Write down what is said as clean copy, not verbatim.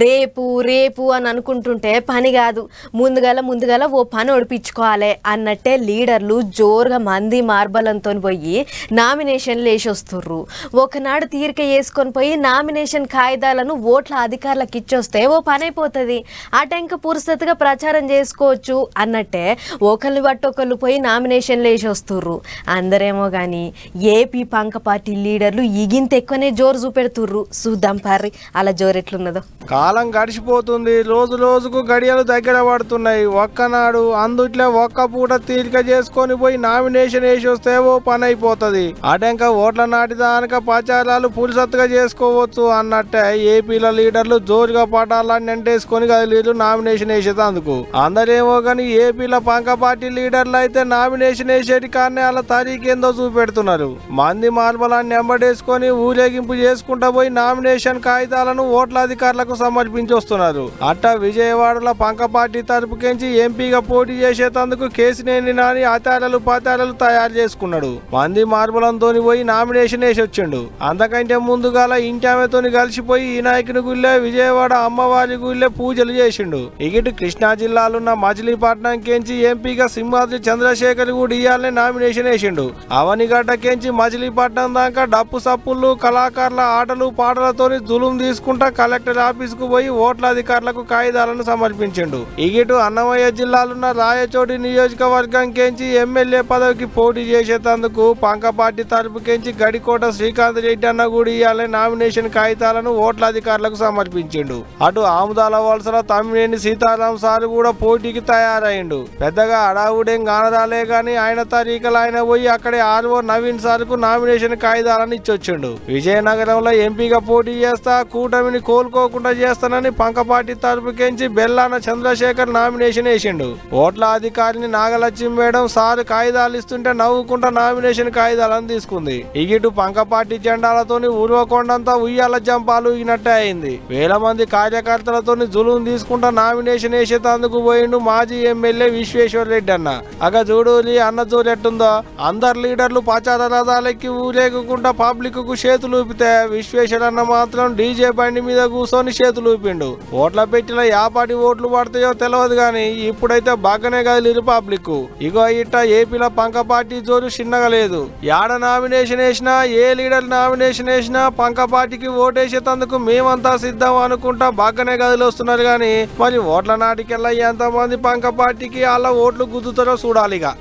రేపు రేపు అని అనుకుంటుంటే పని కాదు. ముందుగాల ఓ పని ఒడిపించుకోవాలి అన్నట్టే లీడర్లు జోరుగా మంది మార్బలంతో పోయి నామినేషన్లు వేసి వస్తుర్రు. ఒకనాడు తీరిక వేసుకొని పోయి నామినేషన్ కాగితాలను ఓట్ల అధికారులకు ఇచ్చొస్తే ఓ పని అయిపోతుంది. అటెంక పురుసతుగా ప్రచారం చేసుకోవచ్చు అన్నట్టే ఒకళ్ళు బట్టొకళ్ళు పోయి నామినేషన్లు వేసి వస్తుర్రు. అందరేమో కానీ ఏపీ పంక పార్టీ లీడర్లు ఇగింత ఎక్కువనే జోరు చూపెడుతుర్రు. చూద్దాం పారి అలా జోరెట్లున్నదో. కాలం గడిచిపోతుంది, రోజు రోజుకు గడియలు దగ్గర పడుతున్నాయి. ఒక్కనాడు అందుట్లో ఒక్క పూట తీరిక చేసుకొని పోయి నామినేషన్ వేసి వస్తే ఓ పని అయిపోతుంది. అటెంక ఓట్ల నాటిదానక ప్రచారాలు పులిసత్తుగా చేసుకోవచ్చు అన్నట్టే ఏపీల లీడర్లు జోరుగా పటాలని ఎంటేసుకొని కదిలీరు నామినేషన్ వేసేందుకు. అందరేమో కానీ ఏపీల పంక పార్టీ లీడర్లు అయితే నామినేషన్ వేసేటి కానీ అలా తారీఖేందో చూపెడుతున్నారు. మంది మార్బలాన్ని ఎంబడేసుకొని ఊరేగింపు చేసుకుంటా పోయి నామినేషన్ కాగితాలను ఓట్ల అధికారులకు సమర్పించి వస్తున్నారు. అట్టా విజయవాడలో పంక పార్టీ తరపుకెంచి ఎంపీగా పోటీ చేసేందుకు కేసినేని నాని ఆచారాలు పాతారాలు తయారు చేసుకున్నాడు. మంది మార్బలంతో పోయి నామినేషన్ వేసి వచ్చిండు. అంతకంటే ముందుగాల ఇంటామెతోని కలిసిపోయి వినాయకుని గుళ్ళే విజయవాడ అమ్మవారి గుళ్ళే పూజలు చేసిండు. ఇగిటి కృష్ణా జిల్లాలున్న మచిలీపట్నం కెంచి ఎంపీగా సింహాద్రి చంద్రశేఖర్ కూడా ఇయ్యాలని నామినేషన్ వేసిండు. అవనిగడ్డ కెంచి మచిలీపట్నం దాకా డప్పు సప్పుళ్ళు కళాకారుల ఆటలు పాటలతోని జులుం తీసుకుంటా కలెక్టర్ ఆఫీస్ కు పోయి ఓట్ల అధికారులకు కాగితాలను సమర్పించిండు. ఇగిటు అన్నమయ్య జిల్లాలున్న రాయచోటి నియోజకవర్గం కెంచి ఎమ్మెల్యే పదవికి పోటీ చేసేందుకు పంక పార్టీ తరపుకెంచి గడికోట శ్రీకాంత్ రెడ్డి అన్న కూడా ఇయ్యాలని నామినేషన్ కాగితాలను ఓట్ల అధికారులకు సమర్పించిండు. అటు ఆముదాల వలసల తమ్మినేని సీతారాం సార్ కూడా పోటీకి తయారైండు. పెద్దగా అడావుడేం కానరాలే గాని ఆయన తరీకలు ఆయన పోయి అక్కడే ఆర్ఓ నవీన్ సార్ కు నామినేషన్ కాగితాలను ఇచ్చొచ్చిండు. విజయనగరంలో ఎంపీగా పోటీ చేస్తా కూటమిని కోలుకోకుండా చేస్తానని పంక పార్టీ తరపుకెంచి బెల్లాన చంద్రశేఖర్ నామినేషన్ వేసిండు. ఓట్ల అధికారిని నాగలక్ష్మి మేడం సార్ కాగితాలు ఇస్తుంటే నవ్వుకుంటా నామినేషన్ కాగితాలను తీసుకుంది. ఇగిటు పంక పార్టీ జెండాలతోని ఊర్వకొండంతా ఉయ్యాల జంపాలు ఇగినట్టే అయింది. వేల మంది కార్యకర్తలతోని జులుం తీసుకుంటా నామినేషన్ వేసేందుకు పోయిండు మాజీ ఎమ్మెల్యే విశ్వేశ్వర్ రెడ్డి అన్న. అగ చూడూలి అన్న జోరెట్టుందో. అందరు లీడర్లు ప్రచార రథాలెక్కి ఊరేగుకుంటా పబ్లిక్ కు చేతులు ఊపితే విశ్వేశ్వర్ అన్న మాత్రం డీజే బండి మీద కూర్చొని చేతులు ఊపిండు. ఓట్ల పెట్టిన యాపాటి ఓట్లు పడతాయో తెలియదు గాని ఇప్పుడైతే బాగానే కదిలిరు పబ్లిక్. ఇగో ఇట్ట ఏపీలో పంక పార్టీ జోరు చిన్నగా లేదు. యాడ నామినేషన్ వేసినా ఏ లీడర్ నామినేషన్ వేసినా పంక పార్టీకి ఓటేసేందుకు మేమంతా సిద్ధం అనుకుంటా బాగానే గదిలి వస్తున్నారు గాని మరి ఓట్ల నాటికెళ్ళ ఎంతమంది పంక పార్టీకి అలా ఓట్లు గుద్దుతారో చూడాలిగా.